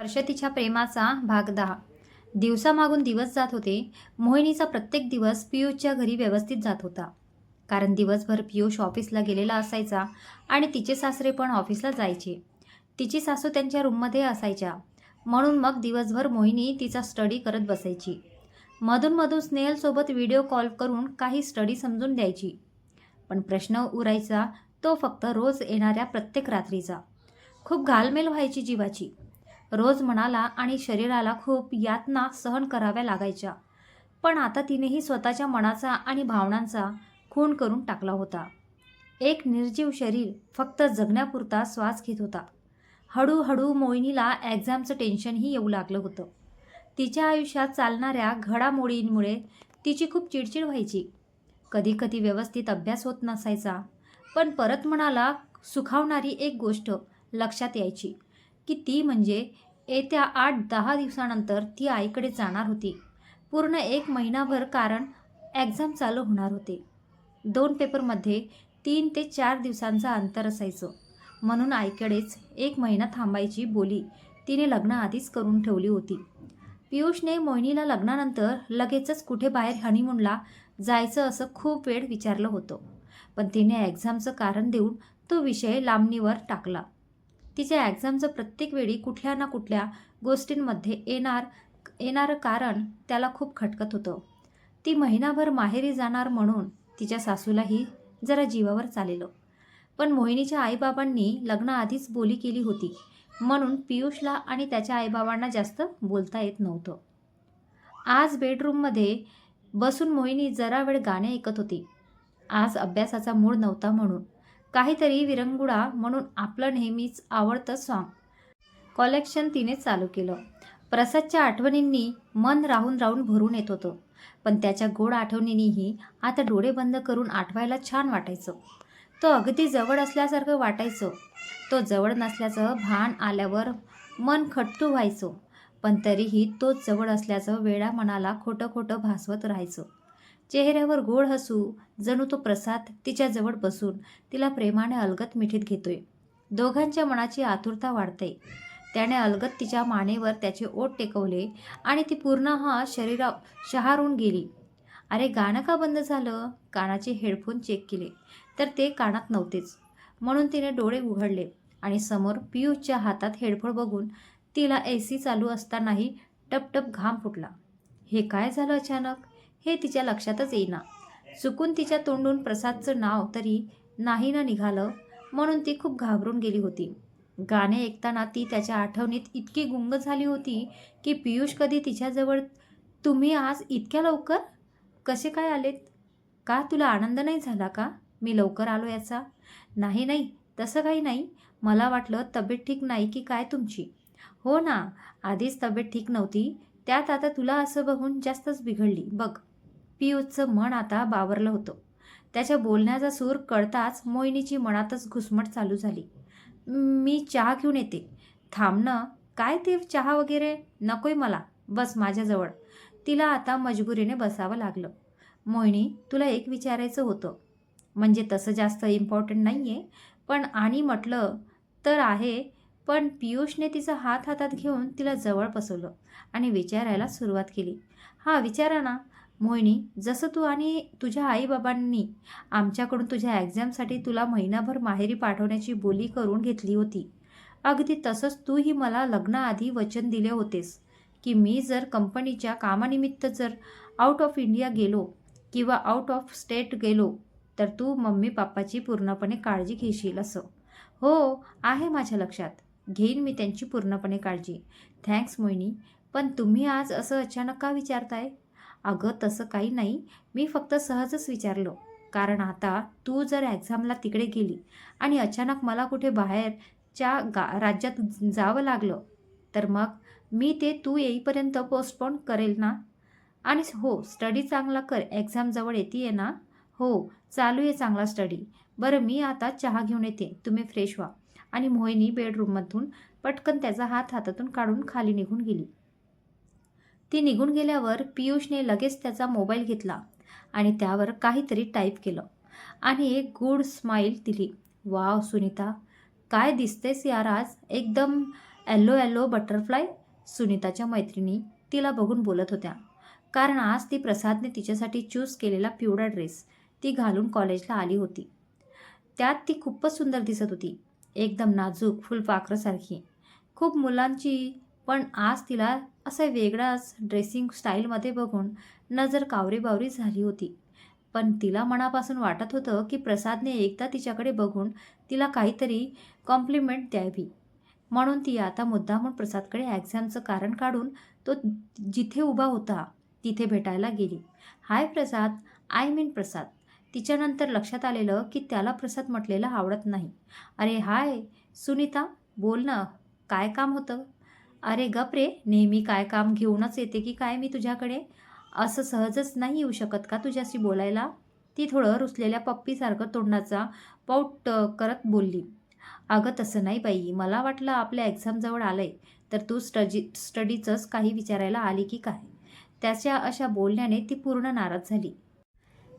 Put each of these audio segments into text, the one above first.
वर्ष तिच्या प्रेमाचा भाग 10. दिवसामागून दिवस जात होते. मोहिनीचा प्रत्येक दिवस पियुषच्या घरी व्यवस्थित जात होता. कारण दिवसभर पियुष ऑफिसला गेलेला असायचा आणि तिचे सासरे पण ऑफिसला जायचे. तिची सासू त्यांच्या रूममध्ये असायच्या. म्हणून मग दिवसभर मोहिनी तिचा स्टडी करत बसायची. मधूनमधून स्नेहलसोबत व्हिडिओ कॉल करून काही स्टडी समजून द्यायची. पण प्रश्न उरायचा तो फक्त रोज येणाऱ्या प्रत्येक रात्रीचा. खूप घालमेल व्हायची जीवाची. रोज मनाला आणि शरीराला खूप यातना सहन कराव्या लागायच्या. पण आता तिनेही स्वतःच्या मनाचा आणि भावनांचा खून करून टाकला होता. एक निर्जीव शरीर फक्त जगण्यापुरता श्वास घेत होता. हळूहळू मोहिनीला एक्झामचं टेन्शनही येऊ लागलं होतं. तिच्या आयुष्यात चालणाऱ्या घडामोडींमुळे तिची खूप चिडचिड व्हायची. कधीकधी व्यवस्थित अभ्यास होत नसायचा. पण परत मनाला सुखावणारी एक गोष्ट लक्षात यायची की ती म्हणजे येत्या 8-10 दिवसानंतर ती आईकडे जाणार होती. पूर्ण 1 महिनाभर, कारण एक्झाम चालू होणार होते. 2 पेपरमध्ये 3 ते 4 दिवसांचं अंतर असायचं. म्हणून आईकडेच 1 महिना थांबायची बोली तिने लग्नाआधीच करून ठेवली होती. पियुषने मोहिनीला लग्नानंतर लगेचच कुठे बाहेर हनीमूनला जायचं असं खूप वेळ विचारलं होतं. पण तिने एक्झामचं कारण देऊन तो विषय लांबणीवर टाकला. तिच्या एक्झामचं प्रत्येक वेळी कुठल्या ना कुठल्या गोष्टींमध्ये येणारं कारण त्याला खूप खटकत होतं. ती महिनाभर माहेरी जाणार म्हणून तिच्या सासूलाही जरा जीवावर चाललेलं. पण मोहिनीच्या आईबाबांनी लग्नाआधीच बोली केली होती. म्हणून पियुषला आणि त्याच्या आईबाबांना जास्त बोलता येत नव्हतं. आज बेडरूममध्ये बसून मोहिनी जरा वेळ गाणे ऐकत होती. आज अभ्यासाचा मूड नव्हता म्हणून काहीतरी विरंगुळा म्हणून आपलं नेहमीच आवडतं सॉन्ग कलेक्शन तिने चालू केलं. प्रसादच्या आठवणींनी मन राहून राहून भरून येत होतं. पण त्याच्या गोड आठवणींनीही आता डोळे बंद करून आठवायला छान वाटायचं. तो अगदी जवळ असल्यासारखं वाटायचं. तो जवळ नसल्याचं भान आल्यावर मन खट्टू व्हायचं. पण तरीही तोच जवळ असल्याचं वेडा मनाला खोटं खोटं भासवत राहायचं. चेहऱ्यावर गोड हसू, जणू तो प्रसाद तिच्याजवळ बसून तिला प्रेमाने अलगद मिठीत घेतोय. दोघांच्या मनाची आतुरता वाढते. त्याने अलगद तिच्या मानेवर त्याचे ओठ टेकवले आणि ती पूर्ण शहारून गेली. अरे, गाणं का बंद झालं? कानाचे हेडफोन चेक केले तर ते कानात नव्हतेच. म्हणून तिने डोळे उघडले आणि समोर पियुषच्या हातात हेडफोन बघून तिला AC चालू असतानाही टपटप घाम फुटला. हे काय झालं अचानक? हे तिच्या लक्षातच येईना. चुकून तिच्या तोंडून प्रसादचं नाव तरी नाही ना निघालं, म्हणून ती खूप घाबरून गेली होती. गाणे ऐकताना ती त्याच्या आठवणीत इतकी गुंग झाली होती की पियुष कधी तिच्याजवळ, तुम्ही आज इतक्या लवकर कसे काय आलेत? का तुला आनंद नाही झाला का मी लवकर आलो याचा? नाही नाही, तसं काही नाही. मला वाटलं तब्येत ठीक नाही की काय तुमची. हो ना, आधीच तब्येत ठीक नव्हती, त्यात आता तुला असं बघून जास्तच बिघडली बघ. पियुषचं मन आता बावरलं होतं. त्याच्या बोलण्याचा सूर कळताच मोहिनीची मनातच घुसमट चालू झाली. मी चहा घेऊन येते. थांब ना, काय ते चहा वगैरे नकोय मला, बस माझ्याजवळ. तिला आता मजबुरीने बसावं लागलं. मोहिनी, तुला एक विचारायचं होतं. म्हणजे तसं जास्त इम्पॉर्टंट नाही आहे, पण आणि म्हटलं तर आहे. पण पियुषने तिचा हात हातात घेऊन तिला जवळ बसवलं आणि विचारायला सुरुवात केली. हा, विचारा ना. मोहिनी, जसं तू आणि तुझ्या आईबाबांनी आमच्याकडून तुझ्या एक्झामसाठी तुला महिनाभर माहेरी पाठवण्याची बोली करून घेतली होती, अगदी तसंच तूही मला लग्नाआधी वचन दिले होतेस की मी जर कंपनीच्या कामानिमित्त जर आउट ऑफ इंडिया गेलो किंवा आउट ऑफ स्टेट गेलो तर तू मम्मी पप्पाची पूर्णपणे काळजी घेशील असं. हो, आहे माझ्या लक्षात. घेईन मी त्यांची पूर्णपणे काळजी. थँक्स मोहिनी. पण तुम्ही आज असं अचानक का विचारताय? अगं, तसं काही नाही. मी फक्त सहजच विचारलं. कारण आता तू जर एक्झामला तिकडे गेली आणि अचानक मला कुठे बाहेरच्या राज्यात जावं लागलं तर मग मी ते तू येईपर्यंत पोस्टपोन करेल ना. आणि हो, स्टडी चांगला कर. एक्झाम जवळ येते ना. हो, चालू आहे चांगला स्टडी. बरं, मी आता चहा घेऊन येते, तुम्ही फ्रेश व्हा. आणि मोहिनी बेडरूममधून पटकन त्याचा हात हातातून काढून खाली निघून गेली. ती निघून गेल्यावर पियुषने लगेच त्याचा मोबाईल घेतला आणि त्यावर काहीतरी टाईप केलं आणि एक गुड स्माईल दिली. वाव सुनीता, काय दिसतेस यार आज, एकदम येल्लो येल्लो बटरफ्लाय. सुनीताच्या मैत्रिणी तिला बघून बोलत होत्या, कारण आज ती प्रसादने तिच्यासाठी चूज केलेला पिवळा ड्रेस ती घालून कॉलेजला आली होती. त्यात ती खूपच सुंदर दिसत होती, एकदम नाजूक फुलपाखरासारखी. खूप मुलांची, पण आज तिला असं वेगळाच ड्रेसिंग स्टाईलमध्ये बघून नजर कावरीबावरी झाली होती. पण तिला मनापासून वाटत होतं की प्रसादने एकदा तिच्याकडे बघून तिला काहीतरी कॉम्प्लिमेंट द्यावी. म्हणून ती आता मुद्दामून प्रसादकडे एक्झामचं कारण काढून तो जिथे उभा होता तिथे भेटायला गेली. हाय प्रसाद, आय मीन प्रसाद. तिच्यानंतर लक्षात आलेलं की त्याला प्रसाद म्हटलेलं आवडत नाही. अरे हाय सुनीता, बोल ना, काय काम होतं? अरे गप रे, नेहमी काय काम घेऊनच येते की काय मी तुझ्याकडे? असं सहजच नाही येऊ शकत का तुझ्याशी बोलायला? ती थोडं रुसलेल्या पप्पीसारखं तोंडाचा पाऊट करत बोलली. अगं तसं नाही बाई, मला वाटलं आपल्या एक्झाम जवळ आलंय तर तू स्टडीचंच काही विचारायला आली की काय? त्याच्या अशा बोलण्याने ती पूर्ण नाराज झाली.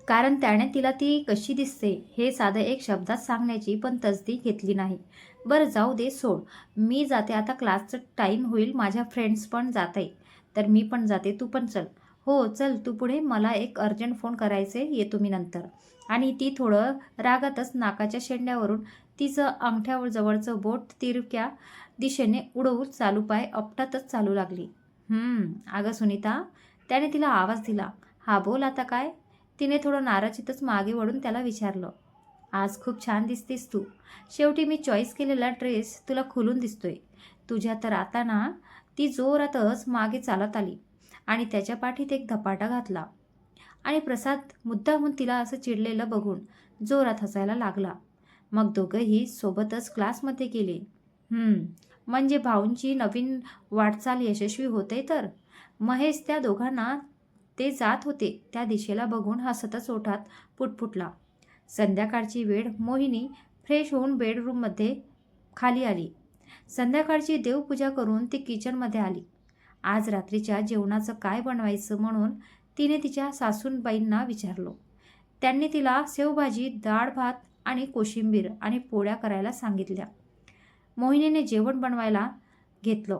कारण त्याने तिला ती कशी दिसते हे साधं एक शब्दात सांगण्याची पण तसदी घेतली नाही. बरं जाऊ दे, सोड. मी जाते आता, क्लासचं टाईम होईल. माझ्या फ्रेंड्स पण जात आहे, तर मी पण जाते, तू पण चल. हो चल तू पुढे, मला एक अर्जंट फोन करायचे, येतो मी नंतर. आणि ती थोडं रागातच नाकाच्या शेंड्यावरून तिचं अंगठ्यावर जवळचं बोट तिरक्या दिशेने उडवून चालू पाय आपटातच चालू लागली. अगं सुनीता, त्याने तिला आवाज दिला. हा बोल, आता काय? तिने थोडं नाराजीतच मागे वळून त्याला विचारलं. आज खूप छान दिसतेस तू. शेवटी मी चॉईस केलेला ड्रेस तुला खुलून दिसतोय. तुझ्या तर आता ना. ती जोरातच मागे चालत आली आणि त्याच्या पाठीत एक धपाटा घातला. आणि प्रसाद मुद्दामून तिला असं चिडलेलं बघून जोरात हसायला लागला. मग दोघंही सोबतच क्लासमध्ये गेले. म्हणजे भाऊंची नवीन वाटचाल यशस्वी होते तर. महेश त्या दोघांना ते जात होते त्या दिशेला बघून हसतच ओठात पुटपुटला. संध्याकाळची वेळ. मोहिनी फ्रेश होऊन बेडरूममध्ये खाली आली. संध्याकाळची देवपूजा करून ती किचनमध्ये आली. आज रात्रीच्या जेवणाचं काय बनवायचं म्हणून तिने तिच्या सासूबाईंना विचारलं. त्यांनी तिला शेवभाजी, डाळ भात आणि कोशिंबीर आणि पोळ्या करायला सांगितल्या. मोहिनीने जेवण बनवायला घेतलं.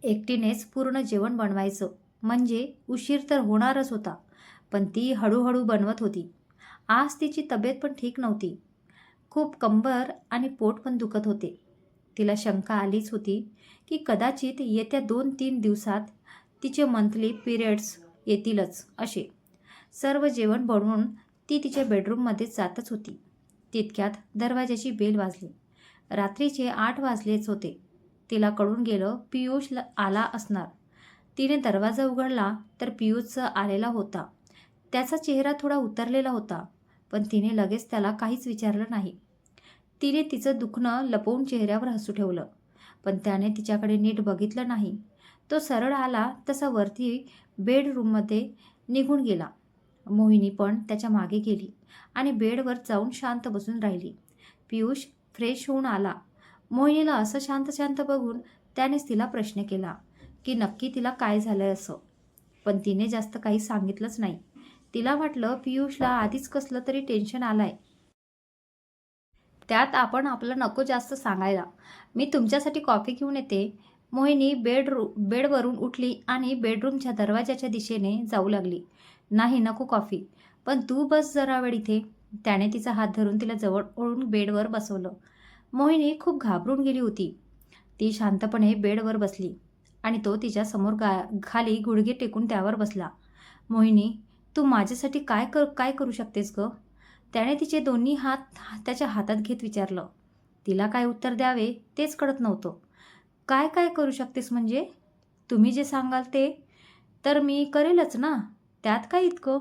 एकटीनेच पूर्ण जेवण बनवायचं म्हणजे उशीर तर होणारच होता, पण ती हळूहळू बनवत होती. आज तिची तब्येत पण ठीक नव्हती. खूप कंबर आणि पोट पण दुखत होते. तिला शंका आलीच होती की कदाचित येत्या 2-3 दिवसात तिचे मंथली पिरियड्स येतीलच असे. सर्व जेवण बनवून ती तिच्या बेडरूममध्ये जातच होती. तितक्यात दरवाजाची बेल वाजली. रात्रीचे 8 वाजलेच होते. तिला कळून गेलं पियुष आला असणार. तिने दरवाजा उघडला तर पियुष आलेला होता. त्याचा चेहरा थोडा उतरलेला होता, पण तिने लगेच त्याला काहीच विचारलं नाही. तिने तिचं दुखणं लपवून चेहऱ्यावर हसू ठेवलं, पण त्याने तिच्याकडे नीट बघितलं नाही. तो सरळ आला तसा वरती बेडरूममध्ये निघून गेला. मोहिनी पण त्याच्या मागे गेली आणि बेडवर जाऊन शांत बसून राहिली. पियुष फ्रेश होऊन आला. मोहिनीला असं शांत शांत बघून त्यानेच तिला प्रश्न केला की नक्की तिला काय झालं असं. पण तिने जास्त काही सांगितलंच नाही. तिला वाटलं पियुषला आधीच कसलं तरी टेन्शन आलंय, त्यात आपण आपलं नको जास्त सांगायला. मी तुमच्यासाठी कॉफी घेऊन येते. मोहिनी बेडवरून उठली आणि बेडरूमच्या दरवाजाच्या दिशेने जाऊ लागली. नाही नको कॉफी, पण तू बस जरा वेळ इथे. त्याने तिचा हात धरून तिला जवळ ओढून बेडवर बसवलं. मोहिनी खूप घाबरून गेली होती. ती शांतपणे बेडवर बसली आणि तो तिच्या समोर खाली गुडघे टेकून त्यावर बसला. मोहिनी, तू माझ्यासाठी काय करू शकतेस ग? त्याने तिचे दोन्ही हात त्याच्या हातात घेत विचारलं. तिला काय उत्तर द्यावे तेच कळत नव्हतं. काय काय करू शकतेस म्हणजे? तुम्ही जे सांगाल ते तर मी करेलच ना, त्यात काय इतकं?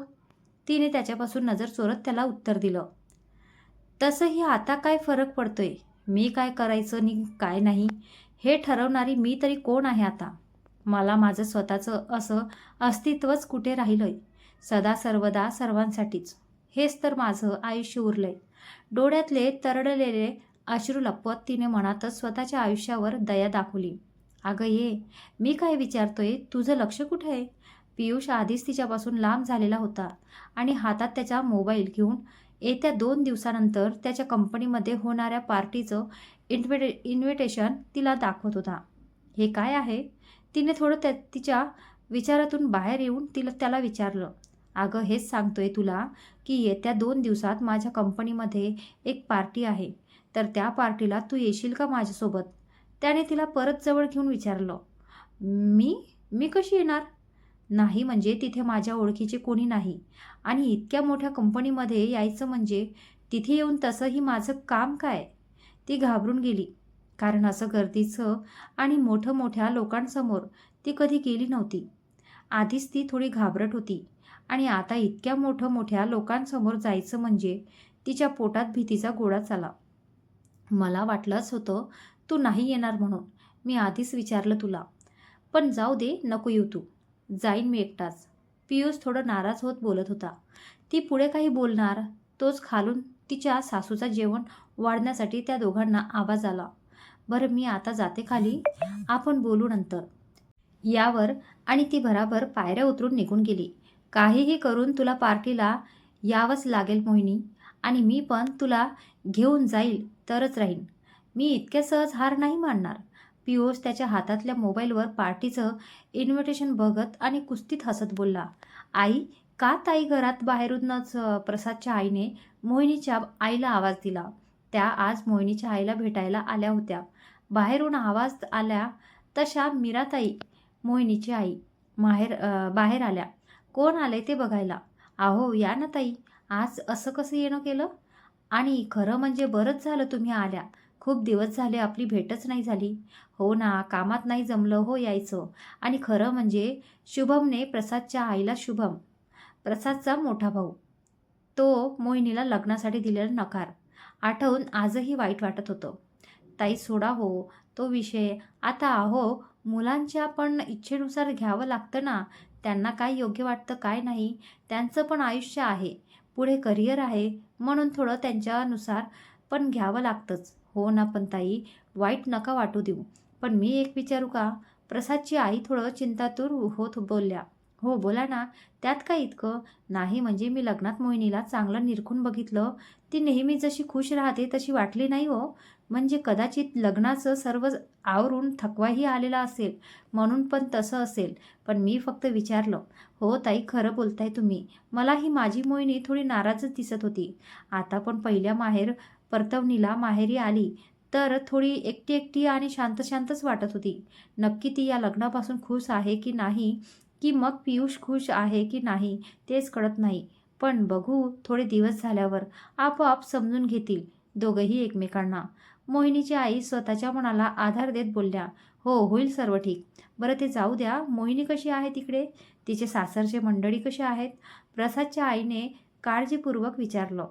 तिने त्याच्यापासून नजर चोरत त्याला उत्तर दिलं. तसंही आता काय फरक पडतोय? मी काय करायचं आणि काय नाही हे ठरवणारी मी तरी कोण आहे आता? मला माझं स्वतःचं असं अस्तित्वच कुठे राहिलंय? सदा सर्वदा सर्वांसाठीच. हेच तर माझं आयुष्य उरलंय. डोळ्यातले तरळलेले अश्रू लपवत तिने मनातच स्वतःच्या आयुष्यावर दया दाखवली. अगं ये, मी काय विचारतोय, तुझं लक्ष कुठे आहे? पियुष आधीच तिच्यापासून लांब झालेला होता आणि हातात त्याचा मोबाईल घेऊन येत्या 2 दिवसानंतर त्याच्या कंपनीमध्ये होणाऱ्या पार्टीचं इन्व्हिटेशन तिला दाखवत होता. हे काय आहे? तिने थोडं तिच्या विचारातून बाहेर येऊन त्याला विचारलं. अगं हेच सांगतोय तुला की येत्या 2 दिवसात माझ्या कंपनीमध्ये एक पार्टी आहे. तर त्या पार्टीला तू येशील का माझ्यासोबत? त्याने तिला परत जवळ घेऊन विचारलं. मी? मी कशी येणार? नाही म्हणजे तिथे माझ्या ओळखीचे कोणी नाही आणि इतक्या मोठ्या कंपनीमध्ये यायचं म्हणजे तिथे येऊन तसंही माझं काम काय? ती घाबरून गेली. कारण असं गर्दीचं आणि मोठ्या लोकांसमोर ती कधी गेली नव्हती. आधीच ती थोडी घाबरट होती आणि आता इतक्या मोठ्या लोकांसमोर जायचं म्हणजे तिच्या पोटात भीतीचा गोळाच आला. मला वाटलंच होतं तू नाही येणार म्हणून. मी आधीच विचारलं तुला. पण जाऊ दे, नको येऊ तू. जाईन मी एकटाच. पियुष थोडं नाराज होत बोलत होता. ती पुढे काही बोलणार तोच खालून तिच्या सासूचा जेवण वाढण्यासाठी त्या दोघांना आवाज आला. बरं मी आता जाते खाली, आपण बोलू नंतर. यावर आणि ती भराभर पायऱ्या उतरून निघून गेली. काहीही करून तुला पार्टीला यावंच लागेल मोहिनी आणि मी पण तुला घेऊन जाईल तरच राहीन. मी इतक्या सहज हार नाही मानणार. पियुष त्याच्या हातातल्या मोबाईलवर पार्टीचं इन्व्हिटेशन बघत आणि कुस्तीत हसत बोलला. आई, का ताई घरात बाहेरूनच प्रसादच्या आईने मोहिनीच्या आईला आवाज दिला. त्या आज मोहिनीच्या आईला भेटायला आल्या होत्या. बाहेरून आवाज आल्या तशा मीराताई, मोहिनीची आई, बाहेर आल्या. कोण आले ते बघायला. अहो या ना ताई, आज असं कसं येणं केलं? आणि खरं म्हणजे बरंच झालं तुम्ही आल्या. खूप दिवस झाले आपली भेटच नाही झाली. हो ना, कामात नाही जमलं हो यायचं. आणि खरं म्हणजे शुभमने प्रसादच्या आईला, शुभम प्रसादचा मोठा भाऊ, तो मोहिनीला लग्नासाठी दिलेला नकार आठवून आजही वाईट वाटत होतं. ताई सोडा हो तो विषय. आता अहो मुलांच्या पण इच्छेनुसार घ्यावं लागतं ना. त्यांना काय योग्य वाटतं काय नाही, त्यांचं पण आयुष्य आहे, पुढे करिअर आहे, म्हणून थोडं त्यांच्यानुसार पण घ्यावं लागतंच. हो ना पण ताई, वाईट नका वाटू देऊ. पण मी एक विचारू का? प्रसादची आई थोडं चिंतातूर होत बोलल्या. हो बोला ना, त्यात काय इतकं? नाही म्हणजे मी लग्नात मोहिनीला चांगलं निरखून बघितलं. ती नेहमी जशी खुश राहते तशी वाटली नाही हो. म्हणजे कदाचित लग्नाचं सर्व आवरून थकवाही आलेला असेल म्हणून पण तसं असेल. पण मी फक्त विचारलं. हो ताई, खरं बोलताय तुम्ही. मलाही माझी मोहिनी थोडी नाराजच दिसत होती. आता पण पहिल्या परतवणीला माहेरी आली तर थोडी एकटी आणि शांतच वाटत होती. नक्की ती या लग्नापासून खुश आहे की नाही, की मग पियुष खुश आहे की नाही तेच कळत नाही. पण बघू, थोडे दिवस झाल्यावर आपोआप समजून घेतील दोघंही एकमेकांना. मोहिनीची आई स्वतःच्या मनाला आधार देत बोलल्या. हो होईल सर्व ठीक. बरं ते जाऊ द्या, मोहिनी कशी आहे तिकडे? तिचे सासरचे मंडळी कसे आहेत? प्रसादच्या आईने काळजीपूर्वक विचारलं.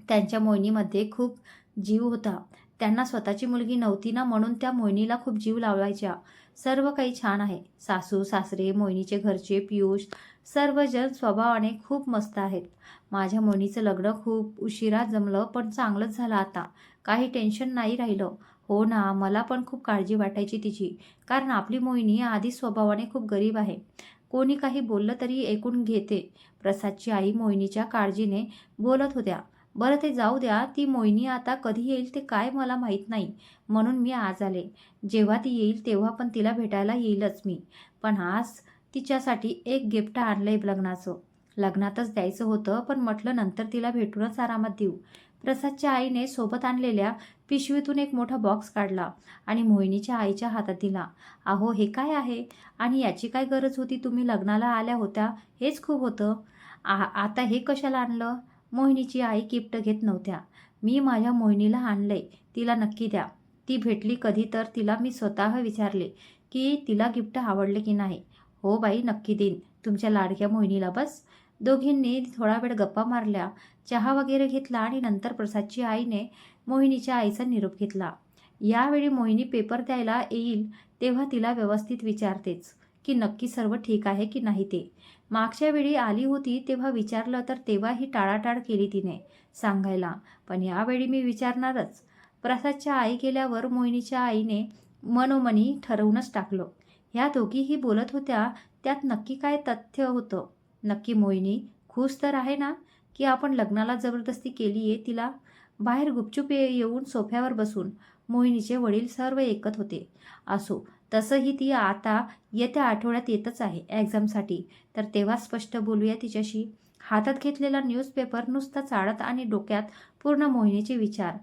त्यांच्या मोहिनीमध्ये खूप जीव होता. त्यांना स्वतःची मुलगी नव्हती ना, म्हणून त्या मोहिनीला खूप जीव लावायच्या. सर्व काही छान आहे. सासू सासरे, मोहिनीचे घरचे, पियुष, सर्वजण स्वभावाने खूप मस्त आहेत. माझ्या मोहिनीचं लग्न खूप उशिरा जमलं पण चांगलंच झालं आता. काही टेन्शन नाही राहिलं. हो ना, मला पण खूप काळजी वाटायची तिची. कारण आपली मोहिनी आधीच स्वभावाने खूप गरीब आहे. कोणी काही बोललं तरी ऐकून घेते. प्रसादची आई मोहिनीच्या काळजीने बोलत होत्या. बरं ते जाऊ द्या, ती मोहिनी आता कधी येईल ते काय मला माहीत नाही, म्हणून मी आज आले. जेव्हा ती येईल तेव्हा पण तिला भेटायला येईलच मी. पण आज तिच्यासाठी एक गिफ्ट आणलंय लग्नाचं. लग्नातच द्यायचं होतं पण म्हटलं नंतर तिला भेटूनच आरामात देऊ. प्रसादच्या आईने सोबत आणलेल्या पिशवीतून एक मोठा बॉक्स काढला आणि मोहिनीच्या आईच्या हातात दिला. अहो हे काय आहे? आणि याची काय गरज होती? तुम्ही लग्नाला आल्या होत्या हेच खूप होतं. आता हे कशाला आणलं? मोहिनीची आई गिफ्ट घेत नव्हत्या. मी माझ्या मोहिनीला आणलंय, तिला नक्की द्या. ती भेटली कधी तर तिला मी स्वतः विचारले की तिला गिफ्ट आवडले की नाही. हो बाई नक्की देईन तुमच्या लाडक्या मोहिनीला. बस. दोघींनी थोडा वेळ गप्पा मारल्या, चहा वगैरे घेतला आणि नंतर प्रसादची आईने मोहिनीच्या आईचा निरोप घेतला. यावेळी मोहिनी पेपर द्यायला येईल तेव्हा तिला व्यवस्थित विचारतेच की नक्की सर्व ठीक आहे की नाही ते. मागच्या वेळी आली होती तेव्हा विचारलं तर तेव्हाही टाळाटाळ केली तिने सांगायला. पण यावेळी मी विचारणारच. प्रसादच्या आई गेल्यावर मोहिनीच्या आईने मनोमनी ठरवूनच टाकलं. ह्या दोघीही बोलत होत्या त्यात नक्की काय तथ्य होतं? नक्की मोहिनी खुश तर आहे ना? की आपण लग्नाला जबरदस्ती केली आहे तिला. बाहेर गुपचूप येऊन सोफ्यावर बसून मोहिनीचे वडील सर्व ऐकत होते. असो, तसंही ती आता येत्या आठवड्यात येतच आहे एक्झामसाठी, तर तेव्हा स्पष्ट बोलूया तिच्याशी. हातात घेतलेला न्यूजपेपर नुसता चाळत आणि डोक्यात पूर्ण मोहिनीचे विचार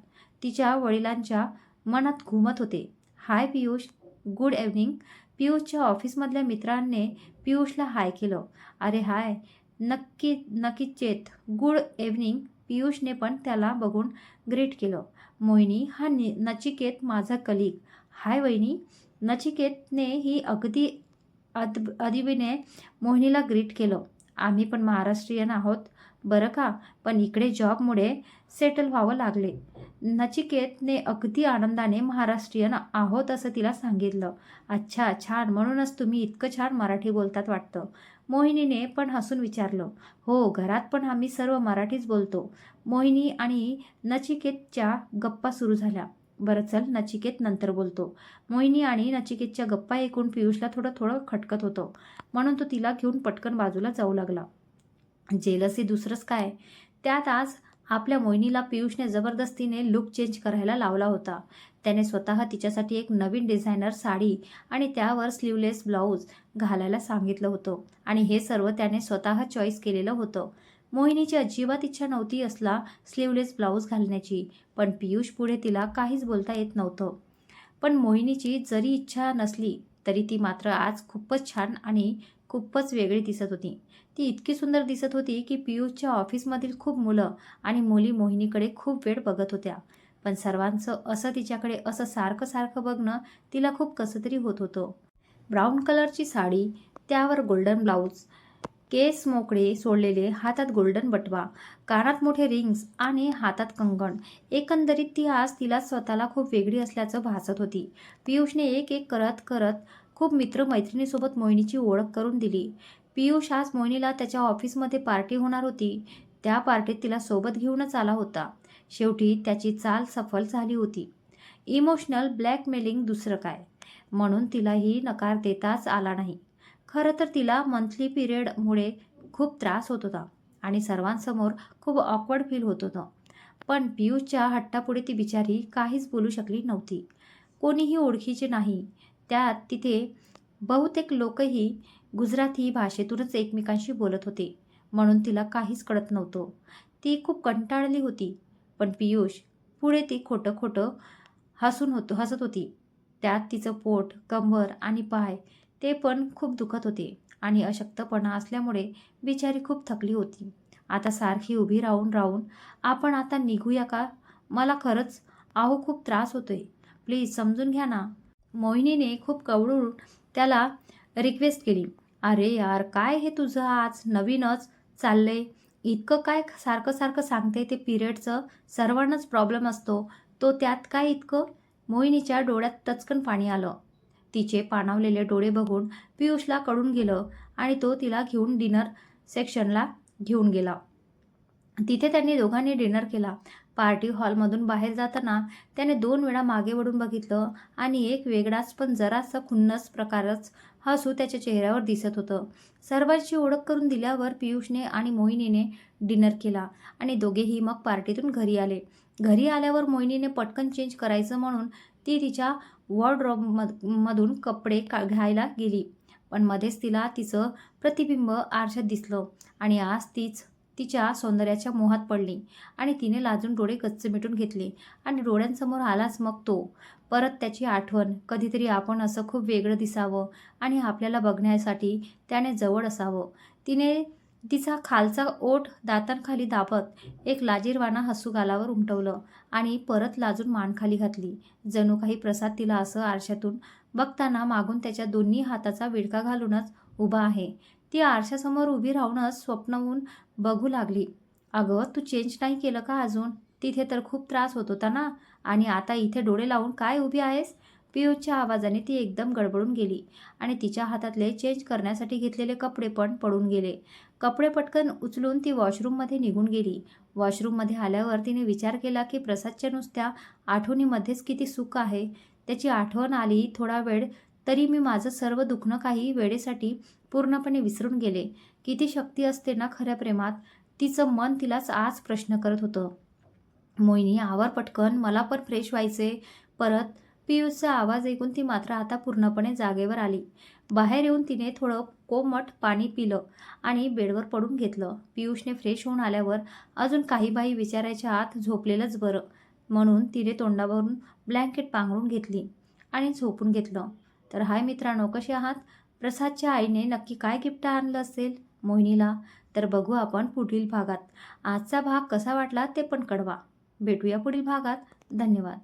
तिच्या वडिलांच्या मनात घुमत होते. हाय पियुष, गुड इव्हनिंग. पियुषच्या ऑफिसमधल्या मित्रांनी पियुषला हाय केलं. अरे हाय, नक्कीचेत, गुड इव्हनिंग. पियुषने पण त्याला बघून ग्रीट केलं. मोहिनी, हा नचिकेत माझा कलिग. हाय वहिनी. नचिकेतने ही अगदी अदिबीने मोहिनीला ग्रीट केलं. आम्ही पण महाराष्ट्रीयन आहोत बरं का, पण इकडे जॉबमुळे सेटल व्हावं लागले. नचिकेतने अगदी आनंदाने महाराष्ट्रीयन आहोत असं तिला सांगितलं. अच्छा, छान, म्हणूनच तुम्ही इतकं छान मराठी बोलतात वाटतं. मोहिनीने पण हसून विचारलं. हो, घरात पण आम्ही सर्व मराठीच बोलतो. मोहिनी आणि नचिकेतच्या गप्पा सुरू झाल्या. बरं चल, नचिकेत नंतर बोलतो. मोहिनी आणि नचिकेतच्या गप्पा ऐकून पियुषला थोडं थोडं खटकत होतं, म्हणून तो तिला घेऊन पटकन बाजूला जाऊ लागला. जेलसी दुसरंच काय. त्यात आज आपल्या मोहिनीला पियुषने जबरदस्तीने लुक चेंज करायला लावला होता. त्याने स्वतः तिच्यासाठी एक नवीन डिझायनर साडी आणि त्यावर स्लीवलेस ब्लाऊज घालायला सांगितलं होतं, आणि हे सर्व त्याने स्वतः चॉईस केलेलं होतं. मोहिनीची अजिबात इच्छा नव्हती असला स्लीवलेस ब्लाऊज घालण्याची, पण पियुष पुढे तिला काहीच बोलता येत नव्हतं. पण मोहिनीची जरी इच्छा नसली तरी ती मात्र आज खूपच छान आणि खूपच वेगळी दिसत होती. ती इतकी सुंदर दिसत होती की पियुषच्या ऑफिसमधील खूप मुलं आणि मुली मोहिनीकडे खूप वेळ बघत होत्या. पण सर्वांचं असं तिच्याकडे असं सारखं सारखं बघणं तिला खूप कसं तरी होत होतं. ब्राऊन कलरची साडी, त्यावर गोल्डन ब्लाऊज, केस मोकळे सोडलेले, हातात गोल्डन बटवा, कानात मोठे रिंग्स आणि हातात कंगण. एकंदरीत ती आज तिला स्वतःला खूप वेगळी असल्याचं भासत होती. पियुषने एक एक करत करत खूप मित्रमैत्रिणीसोबत मोहिनीची ओळख करून दिली. पियुष आज मोहिनीला त्याच्या ऑफिसमध्ये पार्टी होणार होती, त्या पार्टीत तिला सोबत घेऊनच आला होता. शेवटी त्याची चाल सफल झाली होती. इमोशनल ब्लॅकमेलिंग दुसरं काय, म्हणून तिलाही नकार देताच आला नाही. खरं तर तिला मंथली पिरियडमुळे खूप त्रास होत होता आणि सर्वांसमोर खूप ऑकवर्ड फील होत होतं. पण पियुषच्या हट्टापुढे ती बिचारी काहीच बोलू शकली नव्हती. कोणीही ओळखीचे नाही. त्यात तिथे बहुतेक लोकही गुजराती भाषेतूनच एकमेकांशी बोलत होते, म्हणून तिला काहीच कळत नव्हतं. ती खूप कंटाळली होती. पण पियुष पुढे ती खोटं खोटं हसत होती. त्यात तिचं पोट, कंबर आणि पाय ते पण खूप दुखत होते आणि अशक्तपणा असल्यामुळे बिचारी खूप थकली होती. आता सारखी उभी राहून राहून आपण आता निघूया का? मला खरंच खूप त्रास होतोय. प्लीज समजून घ्या ना. मोहिनीने खूप कवळून त्याला रिक्वेस्ट केली. अरे यार, काय हे तुझं आज नवीनच चाललंय? इतकं काय सारखं सारखं सांगते ते पिरियडचं? सर्वांनाच प्रॉब्लेम असतो, तो त्यात काय इतकं? मोहिनीच्या डोळ्यात टचकन पाणी आलं. तिचे पाणावलेले डोळे बघून पियुषला कळून गेलं आणि तो तिला घेऊन डिनर सेक्शनला घेऊन गेला. तिथे त्यांनी दोघांनी डिनर केला. पार्टी हॉलमधून बाहेर जाताना त्याने 2 वेळा मागे वळून बघितलं आणि एक वेगळाच पण जरासा खुन्नस प्रकारच हसू त्याच्या चेहऱ्यावर दिसत होतं. सर्वांची ओळख करून दिल्यावर पियुषने आणि मोहिनीने डिनर केला आणि दोघेही मग पार्टीतून घरी आले. घरी आल्यावर मोहिनीने पटकन चेंज करायचं म्हणून ती तिच्या वॉर्डरोबमधून कपडे घ्यायला गेली. पण मध्येच तिला तिचं प्रतिबिंब आरशात दिसलं आणि आज तीच तिच्या सौंदर्याच्या मोहात पडली आणि तिने लाजून डोळे गच्च मिटून घेतले आणि डोळ्यांसमोर आलाच मग तो. परत त्याची आठवण. कधीतरी आपण असं खूप वेगळं दिसावं आणि आपल्याला बघण्यासाठी त्याने जवळ असावं. तिने तिचा खालचा ओठ दातांखाली दाबत एक लाजिरवाणा हसू गालावर उमटवलं आणि परत लाजून मान खाली घातली. जणू काही प्रसाद तिला असं आरशातून बघताना मागून त्याच्या दोन्ही हाताचा विळखा घालूनच उभा आहे. ती आरशासमोर उभी राहूनच स्वप्नवून बघू लागली. अगं, तू चेंज नाही केलं का अजून? तिथे तर खूप त्रास होत होता ना, आणि आता इथे डोळे लावून काय उभी आहेस? पियुषच्या आवाजाने ती एकदम गडबडून गेली आणि तिच्या हातातले चेंज करण्यासाठी घेतलेले कपडे पण पडून गेले. कपडे पटकन उचलून ती वॉशरूममध्ये निघून गेली. वॉशरूममध्ये आल्यावर तिने विचार केला की प्रसादच्या नुसत्या आठवणीमध्येच किती सुख आहे. त्याची आठवण आली थोडा वेळ तरी मी माझं सर्व दुखणं काही वेळेसाठी पूर्णपणे विसरून गेले. किती शक्ती असते ना खऱ्या प्रेमात. तिचं मन तिलाच आज प्रश्न करत होतं. मोहिनी आवर पटकन, मला पण फ्रेश व्हायचे. परत पियुषचा आवाज ऐकून ती मात्र आता पूर्णपणे जागेवर आली. बाहेर येऊन तिने थोडं कोमट पाणी पिलं आणि बेडवर पडून घेतलं. पियुषने फ्रेश होऊन आल्यावर अजून काही बाई विचारायच्या आत झोपलेलंच बरं म्हणून तिने तोंडावरून ब्लँकेट पांघरून घेतली आणि झोपून घेतलं. तर हाय मित्रांनो, कसे आहात? प्रसादच्या आईने नक्की काय गिफ्ट आणलं असेल मोहिनीला? तर बघू आपण पुढील भागात. आजचा भाग कसा वाटला ते पण कळवा. भेटूया पुढील भागात. धन्यवाद.